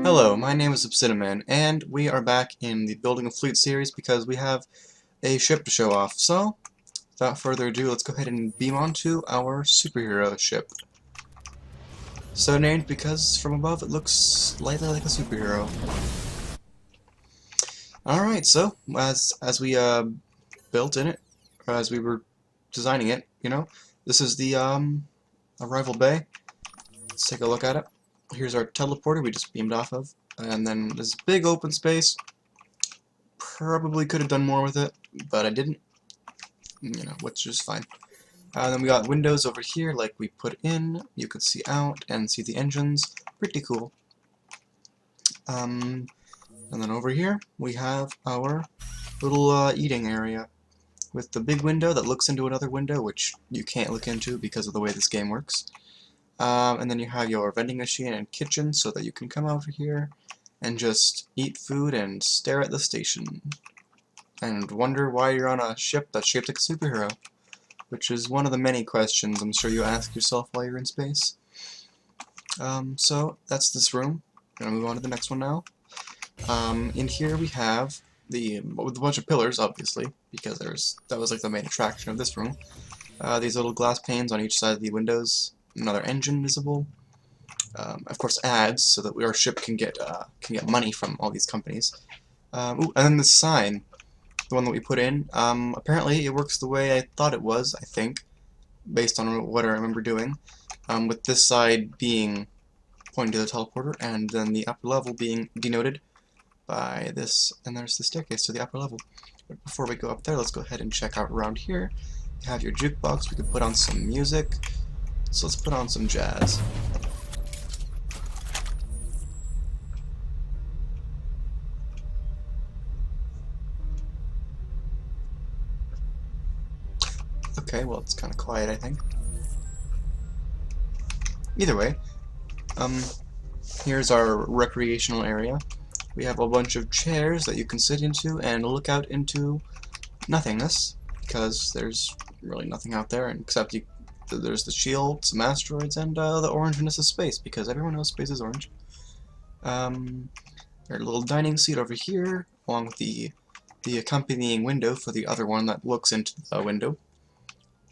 Hello, my name is Obsidiman, and we are back in the Building a Fleet series because we have a ship to show off. So, without further ado, let's go ahead and beam onto our superhero ship. So named because from above it looks slightly like a superhero. Alright, so, as we built in it, or as we were designing it, this is the arrival bay. Let's take a look at it. Here's our teleporter we just beamed off of, and then this big open space. Probably could have done more with it, but I didn't, which is fine. Then we got windows over here like we put in. You could see out and see the engines. Pretty cool. And then over here we have our little eating area with the big window that looks into another window, which you can't look into because of the way this game works. And then you have your vending machine and kitchen so that you can come over here and just eat food and stare at the station and wonder why you're on a ship that's shaped like a superhero, which is one of the many questions I'm sure you ask yourself while you're in space. So that's this room. I'm gonna move on to the next one now. In here we have with a bunch of pillars, obviously, because that was like the main attraction of this room. These little glass panes on each side of the windows. Another engine visible. Of course, ads so that our ship can get money from all these companies. Ooh, and then this sign, the one that we put in. Apparently, it works the way I thought it was. I think, based on what I remember doing, with this side being pointing to the teleporter, and then the upper level being denoted by this. And there's the staircase to the upper level. But before we go up there, let's go ahead and check out around here. You have your jukebox. We could put on some music. So let's put on some jazz. Okay, well it's kind of quiet, I think. Either way, here's our recreational area. We have a bunch of chairs that you can sit into and look out into nothingness, because there's really nothing out there except there's the shield, some asteroids, and the orangeness of space, because everyone knows space is orange. There's a little dining seat over here, along with the accompanying window for the other one that looks into the window,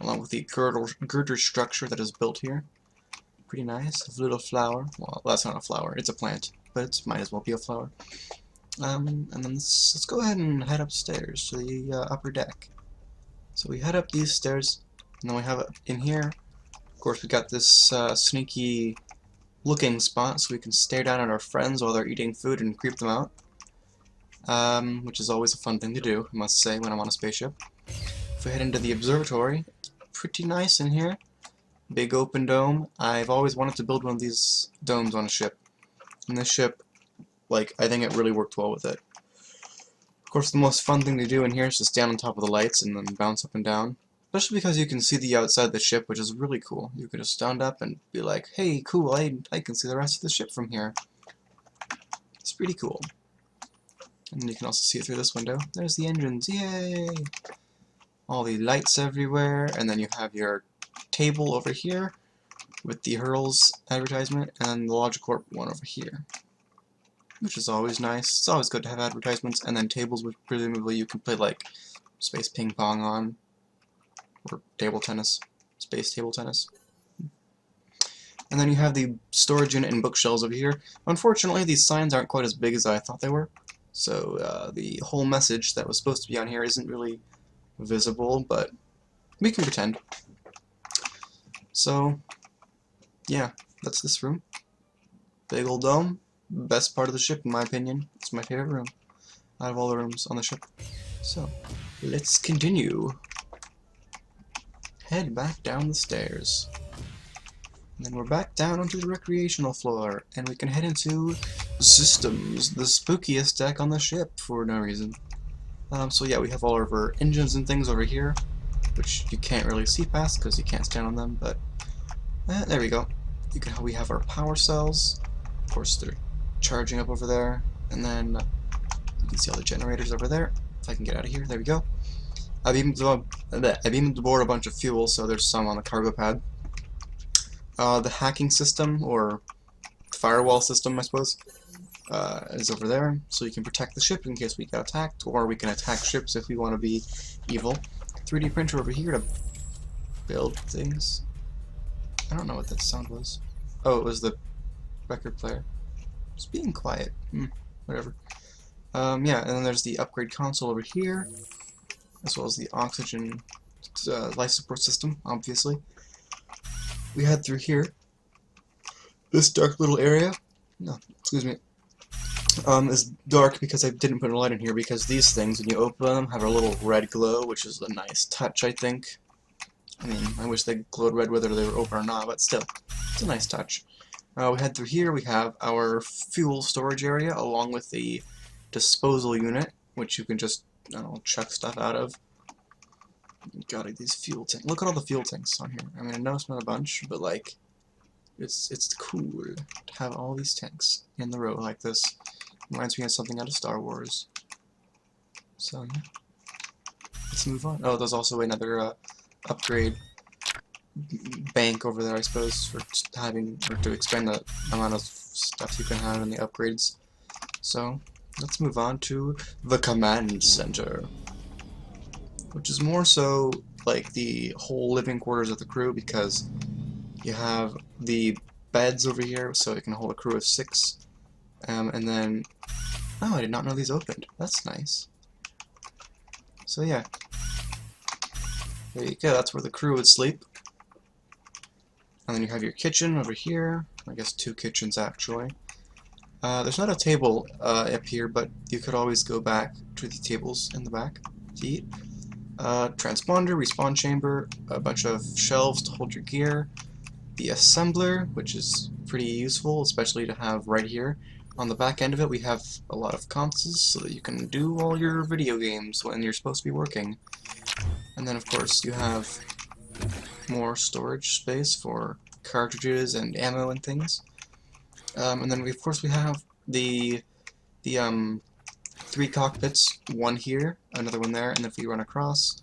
along with the girder structure that is built here. Pretty nice. A little flower. Well, that's not a flower. It's a plant, but it might as well be a flower. And then let's go ahead and head upstairs to the upper deck. So we head up these stairs. And then we have it in here. Of course, we got this sneaky looking spot so we can stare down at our friends while they're eating food and creep them out. Which is always a fun thing to do, I must say, when I'm on a spaceship. If we head into the observatory, pretty nice in here. Big open dome. I've always wanted to build one of these domes on a ship. And this ship, I think it really worked well with it. Of course, the most fun thing to do in here is to stand on top of the lights and then bounce up and down. Especially because you can see the outside of the ship, which is really cool. You can just stand up and be like, hey, cool, I can see the rest of the ship from here. It's pretty cool. And then you can also see it through this window. There's the engines, yay! All the lights everywhere, and then you have your table over here with the Hurls advertisement, and the Logicorp one over here. Which is always nice. It's always good to have advertisements, and then tables which presumably you can play space ping pong on. Or table tennis, space table tennis. And then you have the storage unit and bookshelves over here. Unfortunately, these signs aren't quite as big as I thought they were, so the whole message that was supposed to be on here isn't really visible, but we can pretend. So, yeah, that's this room. Big old dome. Best part of the ship, in my opinion. It's my favorite room out of all the rooms on the ship. So, let's continue. Head back down the stairs. And then we're back down onto the recreational floor, and we can head into systems, the spookiest deck on the ship for no reason. So yeah, we have all of our engines and things over here, which you can't really see past because you can't stand on them, but there we go. We have our power cells. Of course, they're charging up over there, and then you can see all the generators over there. If I can get out of here, there we go. I beamed aboard a bunch of fuel, so there's some on the cargo pad. The hacking system, or firewall system, I suppose, is over there, so you can protect the ship in case we get attacked, or we can attack ships if we want to be evil. 3D printer over here to build things. I don't know what that sound was. Oh, it was the record player. It's being quiet. Whatever. Yeah, and then there's the upgrade console over here, as well as the oxygen life support system, obviously. We head through here. This dark little area, no, excuse me, is dark because I didn't put a light in here, because these things, when you open them, have a little red glow, which is a nice touch, I think. I mean, I wish they glowed red whether they were open or not, but still, it's a nice touch. We head through here, we have our fuel storage area, along with the disposal unit, which you can just, I don't know, chuck stuff out of. God, these fuel tanks. Look at all the fuel tanks on here. I mean, I know it's not a bunch, but like, it's cool to have all these tanks in the row like this. Reminds me of something out of Star Wars. So yeah, let's move on. Oh, there's also another upgrade bank over there, I suppose, for having, or to expand the amount of stuff you can have in the upgrades. So let's move on to the command center, which is more so like the whole living quarters of the crew, because you have the beds over here, so it can hold a crew of 6. And then, oh, I did not know these opened. That's nice. So yeah, there you go. That's where the crew would sleep. And then you have your kitchen over here. I guess 2 kitchens actually. There's not a table up here, but you could always go back to the tables in the back to eat. Transponder, respawn chamber, a bunch of shelves to hold your gear, the assembler, which is pretty useful, especially to have right here. On the back end of it, we have a lot of consoles so that you can do all your video games when you're supposed to be working. And then, of course, you have more storage space for cartridges and ammo and things. And then, of course, we have the 3 cockpits, one here, another one there, and then if you run across,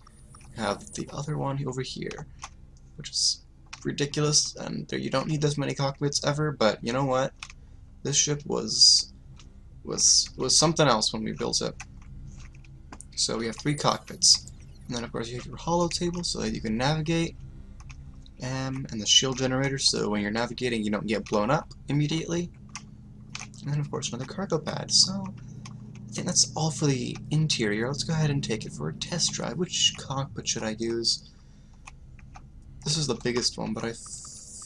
you have the other one over here, which is ridiculous, and there you don't need this many cockpits ever, but you know what? This ship was something else when we built it. So we have 3 cockpits, and then of course you have your holo table so that you can navigate, and the shield generator so when you're navigating you don't get blown up immediately, and then of course another cargo pad. So I think that's all for the interior. Let's go ahead and take it for a test drive. Which cockpit should I use? This is the biggest one, but I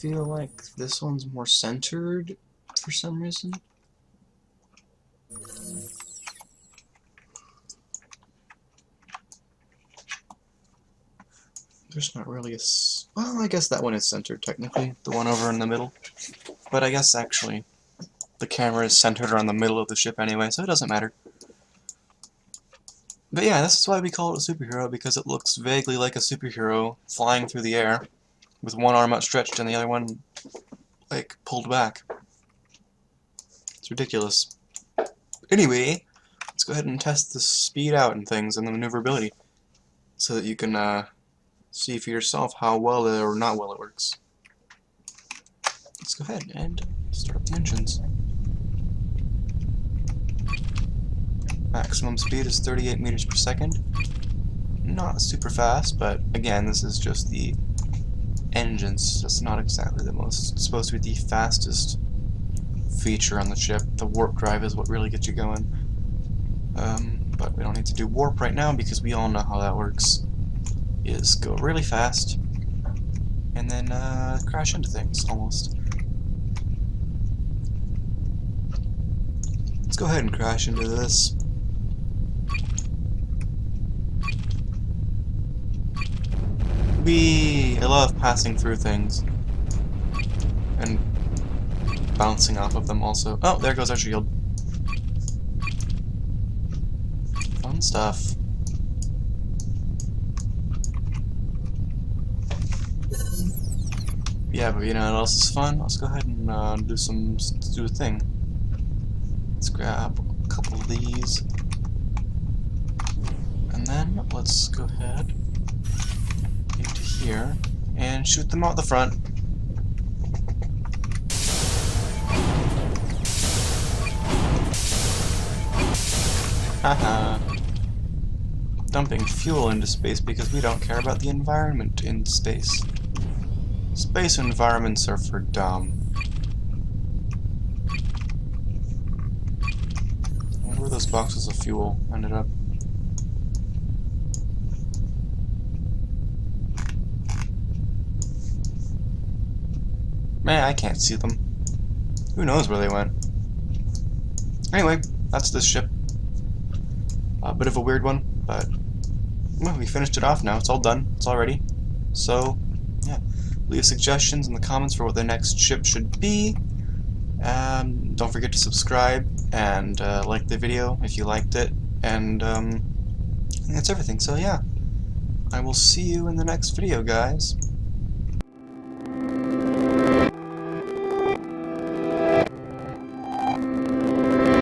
feel like this one's more centered for some reason. There's not really a... well, I guess that one is centered technically, the one over in the middle. But I guess actually the camera is centered around the middle of the ship anyway, so it doesn't matter. But yeah, this is why we call it a superhero, because it looks vaguely like a superhero flying through the air, with one arm outstretched and the other one, like, pulled back. It's ridiculous. Anyway, let's go ahead and test the speed out and things and the maneuverability, so that you can see for yourself how well or not well it works. Let's go ahead and start up the engines. Maximum speed is 38 meters per second. Not super fast, but again, this is just the engines. That's not exactly the most. It's supposed to be the fastest feature on the ship. The warp drive is what really gets you going. But we don't need to do warp right now because we all know how that works. Is go really fast and then crash into things almost. Let's go ahead and crash into this. I love passing through things and bouncing off of them also. Oh, there goes our shield. Fun stuff. Yeah, but you know what else is fun? Let's go ahead and do a thing. Let's grab a couple of these, and then let's go ahead into here and shoot them out the front. Haha. Dumping fuel into space because we don't care about the environment in space. Space environments are for dumb. I wonder where those boxes of fuel ended up. Man, I can't see them. Who knows where they went? Anyway, that's this ship. A bit of a weird one, but well, we finished it off now. It's all done. It's all ready. So, yeah. Leave suggestions in the comments for what the next ship should be. Don't forget to subscribe and like the video if you liked it. And that's everything. So yeah, I will see you in the next video, guys.